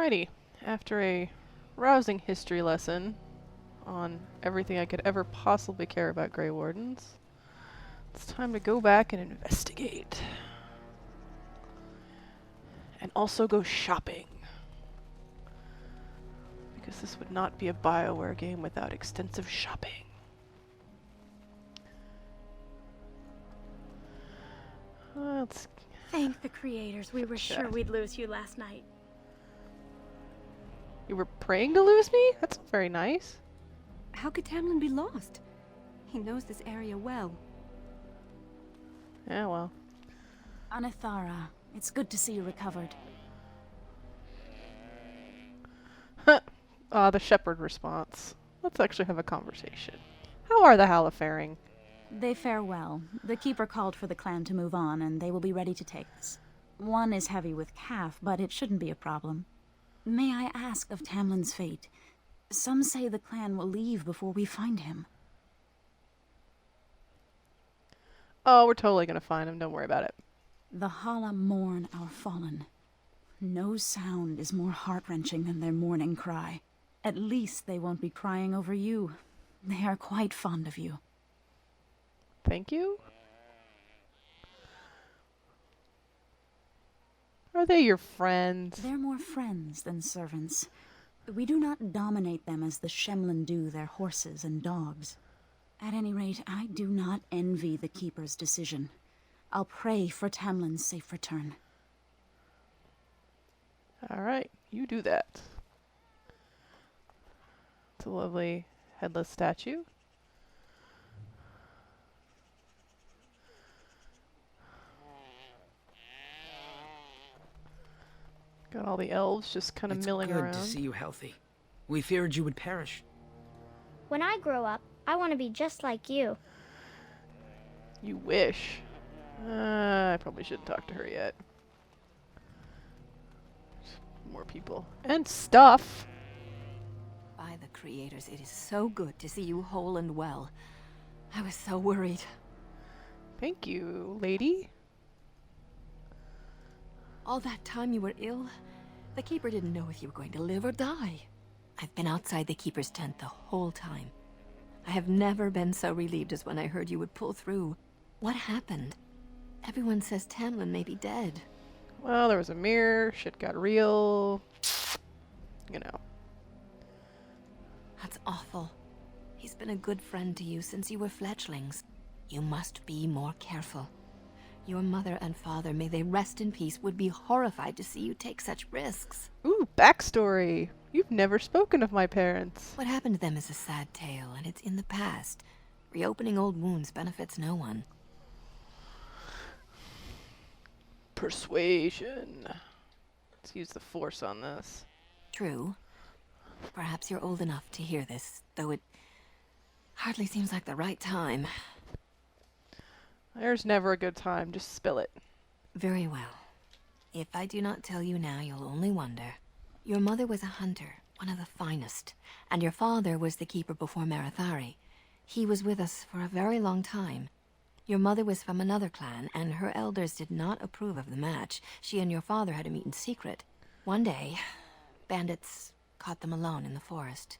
Alrighty. After a rousing history lesson on everything I could ever possibly care about Grey Wardens, it's time to go back and investigate. And also go shopping. Because this would not be a BioWare game without extensive shopping. Let's... Thank the creators. We were sure we'd lose you last night. You were praying to lose me? That's very nice. How could Tamlin be lost? He knows this area well. Yeah, well. Anathara, it's good to see you recovered. The shepherd response. Let's actually have a conversation. How are the Hala faring? They fare well. The Keeper called for the clan to move on, and they will be ready to take us. One is heavy with calf, but it shouldn't be a problem. May I ask of Tamlin's fate? Some say the clan will leave before we find him. Oh, we're totally gonna find him. Don't worry about it. The Hala mourn our fallen. No sound is more heart-wrenching than their mourning cry. At least they won't be crying over you. They are quite fond of you. Thank you? Are they your friends? They're more friends than servants. We do not dominate them as the Shemlin do their horses and dogs. At any rate, I do not envy the Keeper's decision. I'll pray for Tamlin's safe return. Alright, you do that. It's a lovely headless statue. Got all the elves just kind of milling around. It's good to see you healthy. We feared you would perish. When I grow up, I want to be just like you. You wish. I probably shouldn't talk to her yet. More people. And stuff! By the creators, it is so good to see you whole and well. I was so worried. Thank you, lady. All that time you were ill, the Keeper didn't know if you were going to live or die. I've been outside the Keeper's tent the whole time. I have never been so relieved as when I heard you would pull through. What happened? Everyone says Tamlin may be dead. Well, there was a mirror, shit got real. You know. That's awful. He's been a good friend to you since you were fledglings. You must be more careful. Your mother and father, may they rest in peace, would be horrified to see you take such risks. Ooh, backstory. You've never spoken of my parents. What happened to them is a sad tale, and it's in the past. Reopening old wounds benefits no one. Persuasion. Let's use the force on this. True. Perhaps you're old enough to hear this, though it hardly seems like the right time. There's never a good time. Just spill it. Very well. If I do not tell you now, you'll only wonder. Your mother was a hunter, one of the finest, and your father was the Keeper before Marathari. He was with us for a very long time. Your mother was from another clan, and her elders did not approve of the match. She and your father had to meet in secret. One day, bandits caught them alone in the forest.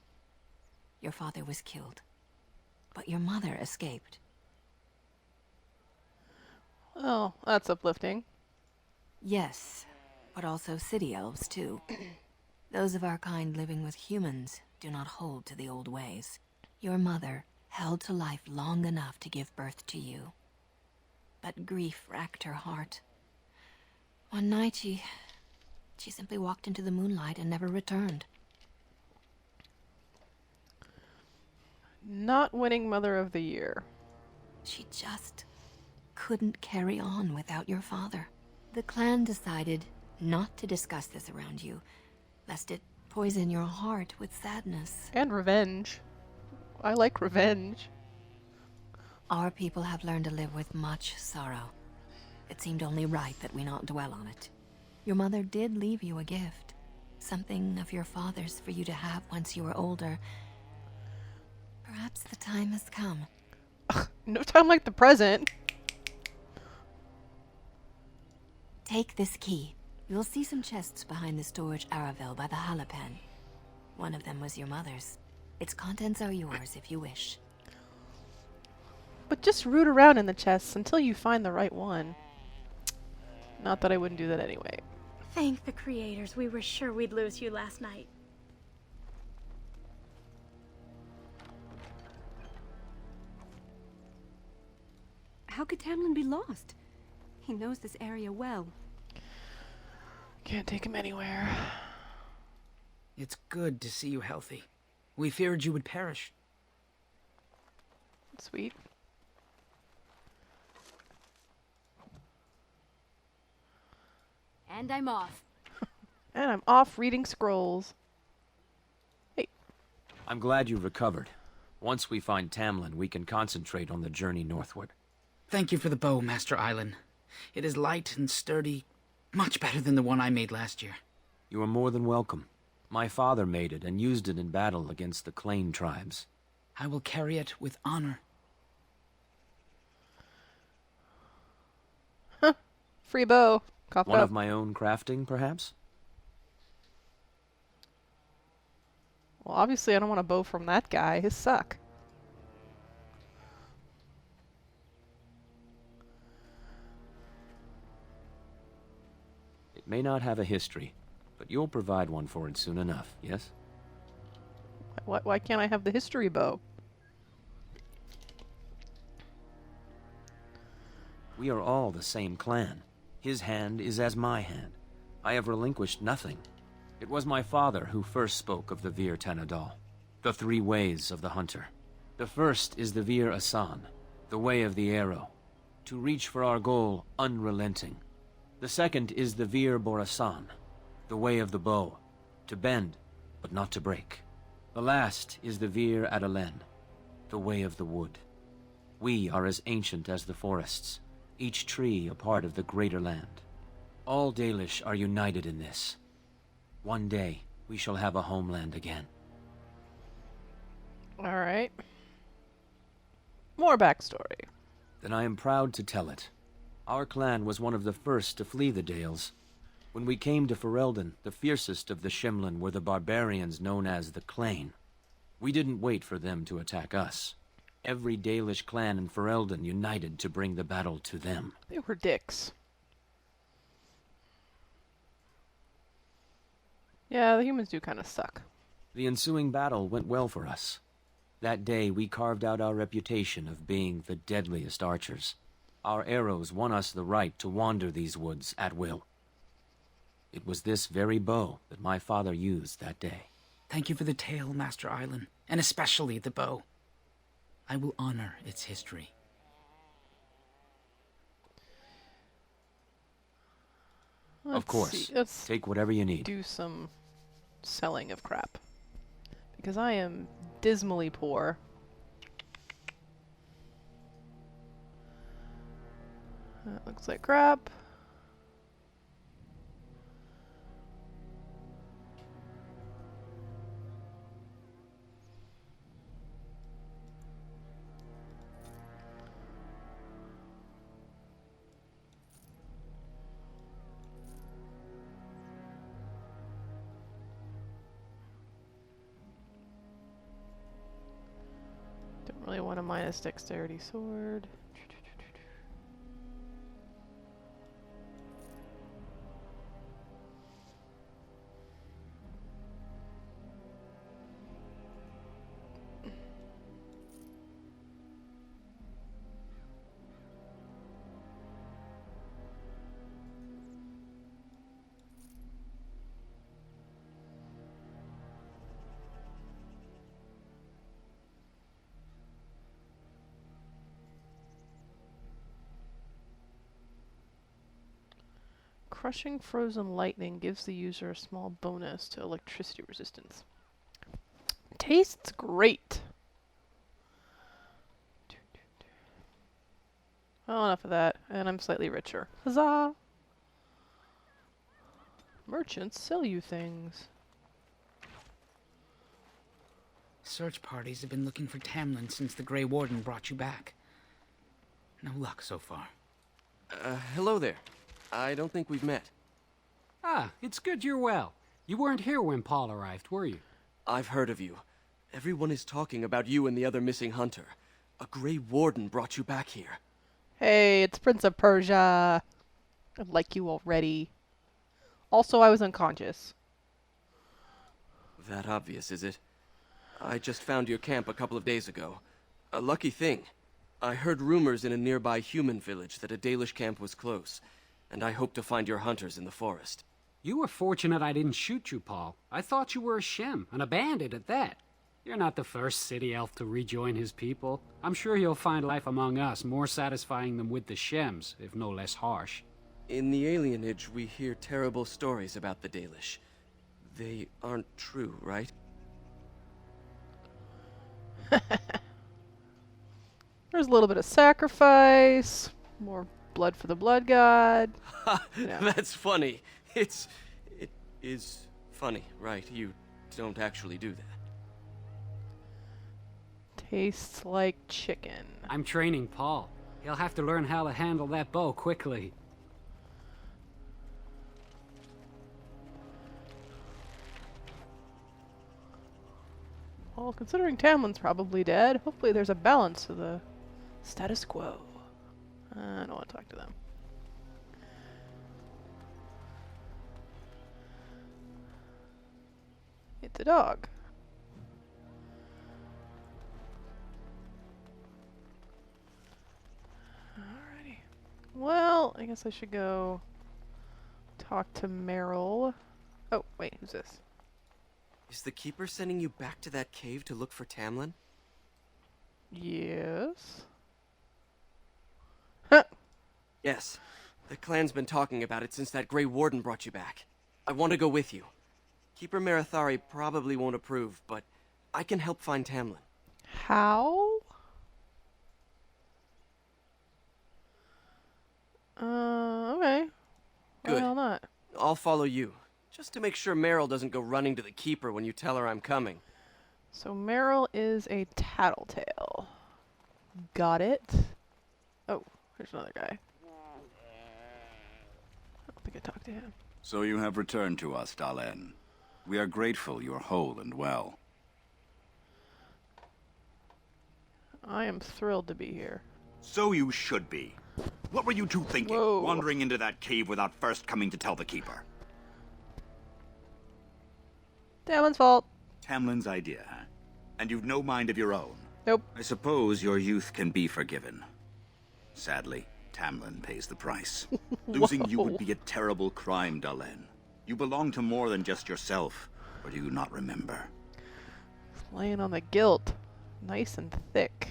Your father was killed, but your mother escaped. Oh, that's uplifting. Yes, but also city elves, too. Those of our kind living with humans do not hold to the old ways. Your mother held to life long enough to give birth to you. But grief racked her heart. One night she simply walked into the moonlight and never returned. Not winning Mother of the Year. She just couldn't carry on without your father. The clan decided not to discuss this around you, lest it poison your heart with sadness. And revenge. I like revenge. Our people have learned to live with much sorrow. It seemed only right that we not dwell on it. Your mother did leave you a gift. Something of your father's for you to have once you were older. Perhaps the time has come. No time like the present. Take this key. You'll see some chests behind the storage Aravel by the Halapen. One of them was your mother's. Its contents are yours if you wish. But just root around in the chests until you find the right one. Not that I wouldn't do that anyway. Thank the creators. We were sure we'd lose you last night. How could Tamlin be lost? He knows this area well. Can't take him anywhere. It's good to see you healthy. We feared you would perish. Sweet. And I'm off. And I'm off reading scrolls. Hey. I'm glad you recovered. Once we find Tamlin, we can concentrate on the journey northward. Thank you for the bow, Master Island. It is light and sturdy, much better than the one I made last year. You are more than welcome. My father made it and used it in battle against the Clane tribes. I will carry it with honor. Free bow. Cough One up. of my own crafting, perhaps? Well, obviously I don't want a bow from that guy. His suck. It may not have a history, but you'll provide one for it soon enough, yes? Why can't I have the history bow? We are all the same clan. His hand is as my hand. I have relinquished nothing. It was my father who first spoke of the Vir Tanadal, the three ways of the hunter. The first is the Vir Asan, the way of the arrow, to reach for our goal unrelenting. The second is the Vir Borasan, the way of the bow, to bend, but not to break. The last is the Vir Adalen, the way of the wood. We are as ancient as the forests, each tree a part of the greater land. All Dalish are united in this. One day, we shall have a homeland again. Alright. More backstory. Then I am proud to tell it. Our clan was one of the first to flee the Dales. When we came to Ferelden, the fiercest of the Shimlin were the barbarians known as the Clane. We didn't wait for them to attack us. Every Dalish clan in Ferelden united to bring the battle to them. They were dicks. Yeah, the humans do kind of suck. The ensuing battle went well for us. That day we carved out our reputation of being the deadliest archers. Our arrows won us the right to wander these woods at will. It was this very bow that my father used that day. Thank you for the tale, Master Island, and especially the bow. I will honor its history. Of course. Let's Take whatever you need. do some selling of crap. Because I am dismally poor. That looks like crap. Don't really want a minus dexterity sword. Crushing frozen lightning gives the user a small bonus to electricity resistance. Tastes great. Oh, enough of that. And I'm slightly richer. Huzzah! Merchants sell you things. Search parties have been looking for Tamlin since the Grey Warden brought you back. No luck so far. Hello there. I don't think we've met. Ah, it's good you're well. You weren't here when Paul arrived, were you? I've heard of you. Everyone is talking about you and the other missing hunter. A Grey Warden brought you back here. Hey, it's Prince of Persia. I like you already. Also, I was unconscious. That obvious, is it? I just found your camp a couple of days ago. A lucky thing. I heard rumors in a nearby human village that a Dalish camp was close, and I hope to find your hunters in the forest. You were fortunate I didn't shoot you, Paul. I thought you were a Shem, and a bandit at that. You're not the first city elf to rejoin his people. I'm sure you'll find life among us more satisfying than with the Shems, if no less harsh. In the alienage, we hear terrible stories about the Dalish. They aren't true, right? There's a little bit of sacrifice, more blood for the blood god. Yeah. That's funny. It is funny, right? You don't actually do that. Tastes like chicken. I'm training Paul. He'll have to learn how to handle that bow quickly. Well, considering Tamlin's probably dead, hopefully there's a balance to the status quo. I don't want to talk to them. It's a dog. Alrighty. Well, I guess I should go talk to Merrill. Oh, wait, who's this? Is the Keeper sending you back to that cave to look for Tamlin? Yes. Yes. The clan's been talking about it since that Grey Warden brought you back. I want to go with you. Keeper Merithari probably won't approve, but I can help find Tamlin. How? Okay. Why Good. the hell not? I'll follow you, just to make sure Merrill doesn't go running to the Keeper when you tell her I'm coming. So Merrill is a tattletale. Got it. Oh, there's another guy. I don't think I talked to him. So you have returned to us, Dalen. We are grateful you're whole and well. I am thrilled to be here. So you should be. What were you two thinking, Whoa. wandering into that cave without first coming to tell the Keeper? Tamlin's fault. Tamlin's idea, huh? And you've no mind of your own? Nope. I suppose your youth can be forgiven. Sadly, Tamlin pays the price. Losing you would be a terrible crime, Dalen. You belong to more than just yourself, or do you not remember? Laying on the guilt. Nice and thick.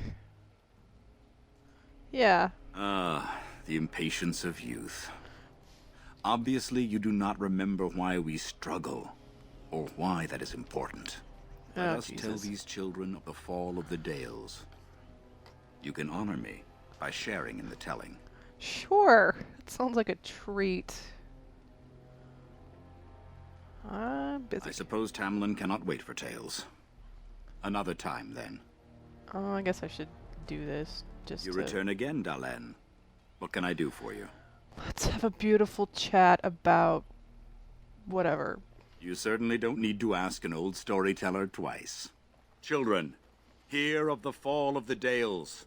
Yeah. Ah, the impatience of youth. Obviously, you do not remember why we struggle, or why that is important. Let us tell these children of the fall of the Dales. You can honor me by sharing in the telling. Sure. It sounds like a treat. I'm busy. I suppose Tamlin cannot wait for tales. Another time, then. Oh, I guess I should do this. Just You to... return again, Dalen. What can I do for you? Let's have a beautiful chat about... whatever. You certainly don't need to ask an old storyteller twice. Children, hear of the fall of the Dales.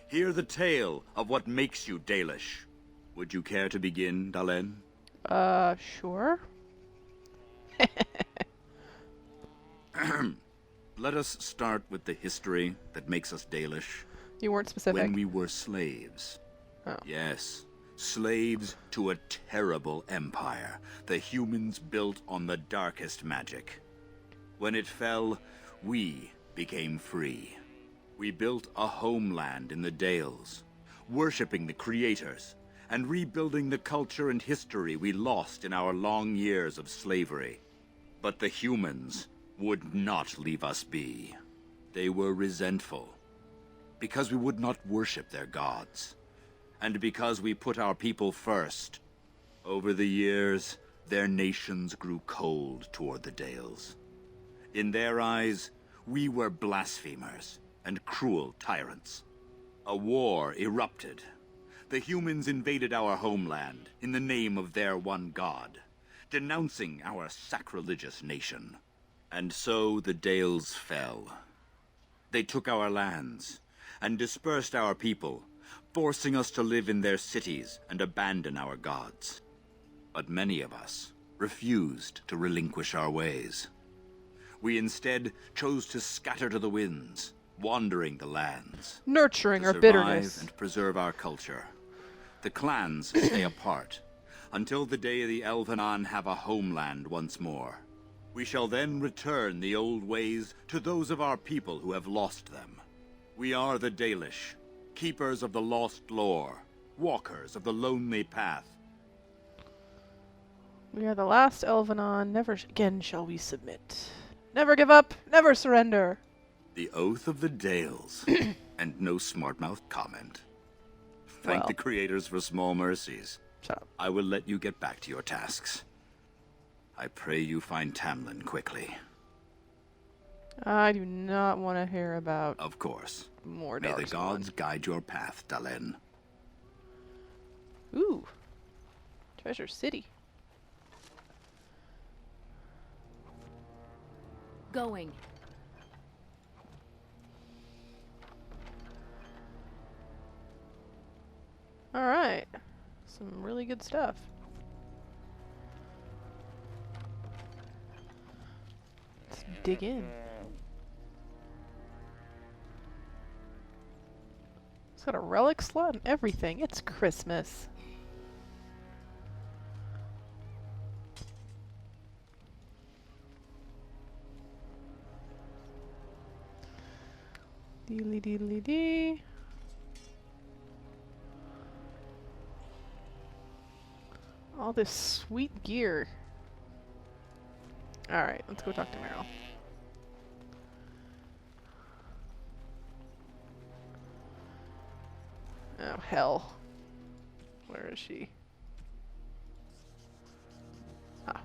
Hear the tale of what makes you Dalish. Would you care to begin, Dalen? Sure. Let us start with the history that makes us Dalish. You weren't specific. When we were slaves. Oh. Yes, slaves to a terrible empire the humans built on the darkest magic. When it fell, we became free. We built a homeland in the Dales, worshipping the creators, and rebuilding the culture and history we lost in our long years of slavery. But the humans would not leave us be. They were resentful, because we would not worship their gods, and because we put our people first. Over the years, their nations grew cold toward the Dales. In their eyes, we were blasphemers and cruel tyrants. A war erupted. The humans invaded our homeland in the name of their one god, denouncing our sacrilegious nation. And so the Dales fell. They took our lands and dispersed our people, forcing us to live in their cities and abandon our gods. But many of us refused to relinquish our ways. We instead chose to scatter to the winds, wandering the lands. Nurturing to our survive bitterness. and preserve our culture. The clans stay apart until the day the Elvenon have a homeland once more. We shall then return the old ways to those of our people who have lost them. We are the Dalish, keepers of the lost lore, walkers of the lonely path. We are the last Elvenon. Never again shall we submit. Never give up. Never surrender. The oath of the Dales, and no smart-mouthed comment. Thank Well. the creators for small mercies. Shut up. I will let you get back to your tasks. I pray you find Tamlin quickly. I do not want to hear about Of course. more May the Darkspawn. gods guide your path, Dalen. Ooh. Treasure City. Going. Alright. Some really good stuff. Let's dig in. It's got a relic slot and everything. It's Christmas. Deedly deedly dee. All this sweet gear. Alright, let's go talk to Merrill. Oh, hell. Where is she? Ah.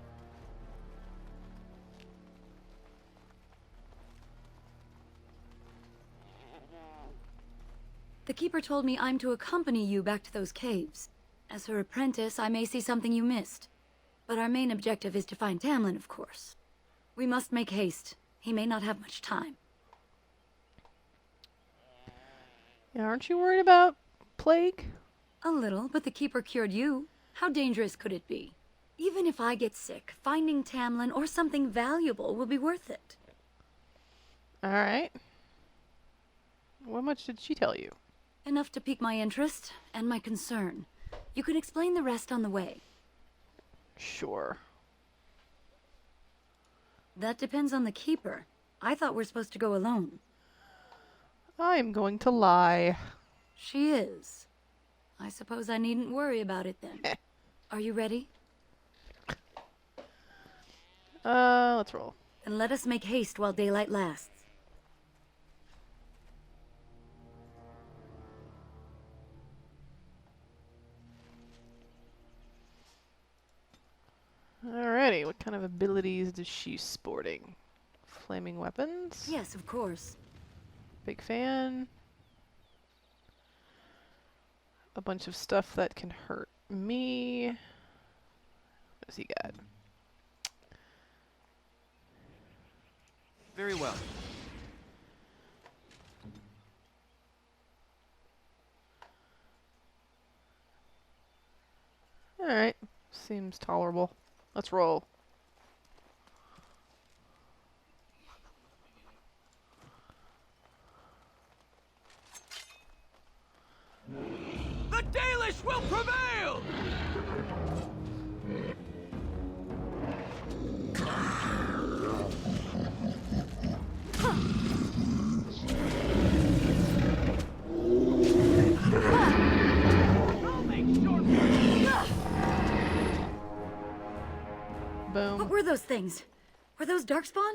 The Keeper told me I'm to accompany you back to those caves. As her apprentice, I may see something you missed. But our main objective is to find Tamlin, of course. We must make haste. He may not have much time. Yeah, aren't you worried about plague? A little, but the Keeper cured you. How dangerous could it be? Even if I get sick, finding Tamlin or something valuable will be worth it. Alright. How much did she tell you? Enough to pique my interest and my concern. You can explain the rest on the way. Sure. That depends on the Keeper. I thought we're supposed to go alone. I am going to lie. She is. I suppose I needn't worry about it then. Are you ready? Let's roll. Then let us make haste while daylight lasts. Alrighty, what kind of abilities is she sporting? Flaming weapons? Yes, of course. Big fan. A bunch of stuff that can hurt me. What does he got? Very well. Alright, seems tolerable. Let's roll. The Dalish will prevail! Boom. What were those things? Were those Darkspawn?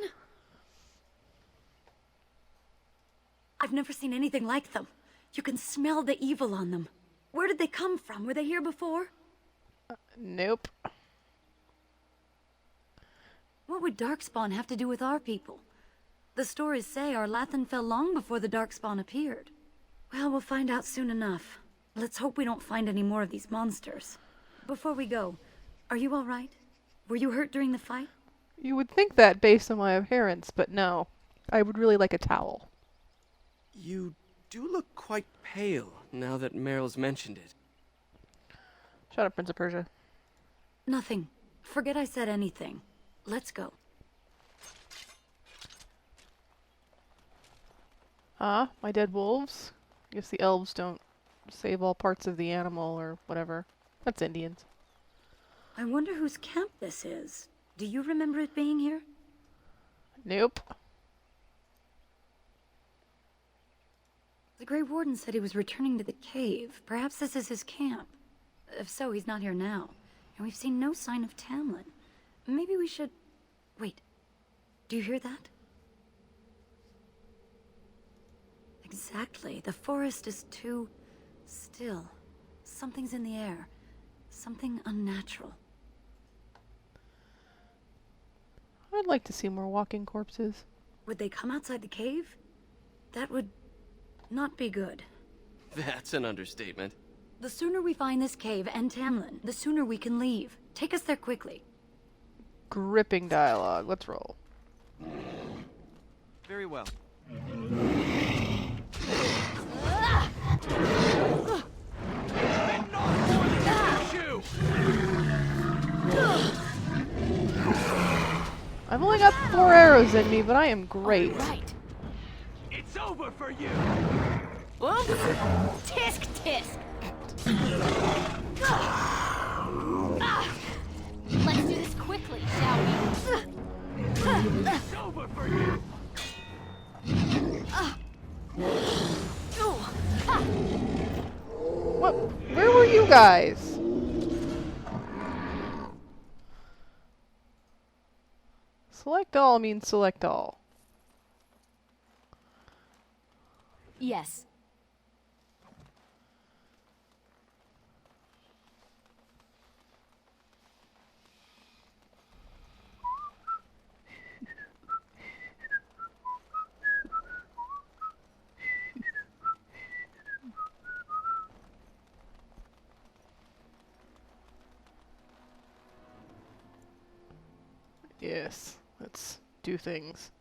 I've never seen anything like them. You can smell the evil on them. Where did they come from? Were they here before? Nope. What would Darkspawn have to do with our people? The stories say our Lathan fell long before the Darkspawn appeared. Well, we'll find out soon enough. Let's hope we don't find any more of these monsters. Before we go, are you all right? Were you hurt during the fight? You would think that based on my appearance, but no. I would really like a towel. You do look quite pale now that Merrill's mentioned it. Shut up, Prince of Persia. Nothing. Forget I said anything. Let's go. Ah, my dead wolves? Guess the elves don't save all parts of the animal or whatever. That's Indians. I wonder whose camp this is. Do you remember it being here? Nope. The Grey Warden said he was returning to the cave. Perhaps this is his camp. If so, he's not here now. And we've seen no sign of Tamlin. Maybe we should... Wait. Do you hear that? Exactly. The forest is too... still. Something's in the air. Something unnatural. I'd like to see more walking corpses. Would they come outside the cave? That would not be good. That's an understatement. The sooner we find this cave and Tamlin, the sooner we can leave. Take us there quickly. Gripping dialogue. Let's roll. Very well. I've only got 4 arrows in me, but I am great. Right. It's over for you! Oops. Tisk tisk. Let's do this quickly, shall we? It's over for you! What? Where were you guys? Select all means select all. Yes. Yes, let's do things.